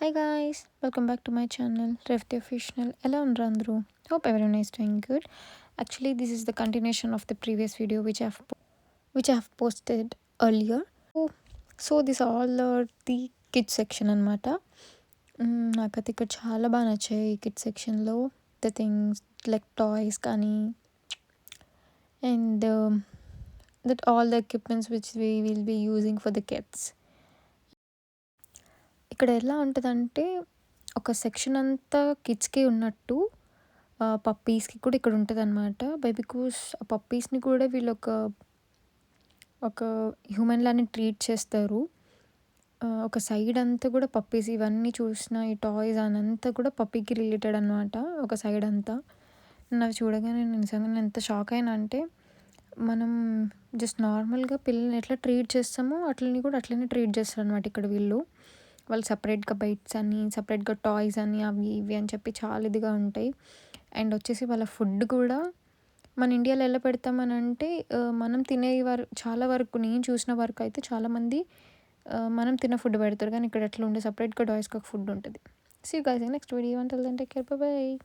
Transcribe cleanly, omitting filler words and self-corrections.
Hi guys, welcome back to my channel Revti Official. Hello Andru. Hope everyone is doing good. Actually, this is the continuation of the previous video which I have posted earlier. So this all the kids section అనమాట. నాకైతే ఇక్కడ చాలా బాగా నచ్చాయి ఈ kids సెక్షన్లో the things like toys కానీ and that all the equipments which we will be using for the kids. ఇక్కడ ఎలా ఉంటదంటే, ఒక సెక్షన్ అంతా కిడ్స్‌కి ఉన్నట్టు పప్పీస్‌కి కూడా ఇక్కడ ఉంటదనమాట. బికాస్ ఆ పప్పీస్‌ని కూడా ఒక హ్యూమన్ లానే ట్రీట్ చేస్తారు. ఒక సైడ్ అంతా కూడా పప్పీస్ ఇవన్నీ చూసినా ఈ టాయ్స్ అనంతా కూడా పప్పీకి రిలేటెడ్ అనమాట. ఒక సైడ్ అంతా. అవి చూడగానే నేను నిజంగానే ఎంత షాక్ అయినా అంటే, మనం జస్ట్ నార్మల్‌గా పిల్లల్ని ఎట్లా ట్రీట్ చేస్తామో అట్లని కూడా అట్లనే ట్రీట్ చేస్తారనమాట ఇక్కడ వీళ్ళు. వాళ్ళు సెపరేట్‌గా బైట్స్ అని, సెపరేట్‌గా టాయ్స్ అని, అవి ఇవి అని చెప్పి చాలా ఇదిగా ఉంటాయి. అండ్ వచ్చేసి వాళ్ళ ఫుడ్ కూడా మన ఇండియాలో ఎలా పెడతామనంటే, మనం చాలా వరకు నేను చూసిన వరకు అయితే చాలామంది మనం తిన్న ఫుడ్ పెడతారు. కానీ ఇక్కడ అట్లా ఉండదు. సెపరేట్‌గా టాయ్స్‌కి ఒక ఫుడ్ ఉంటది. See you guys in next video. Until then take care. Bye by.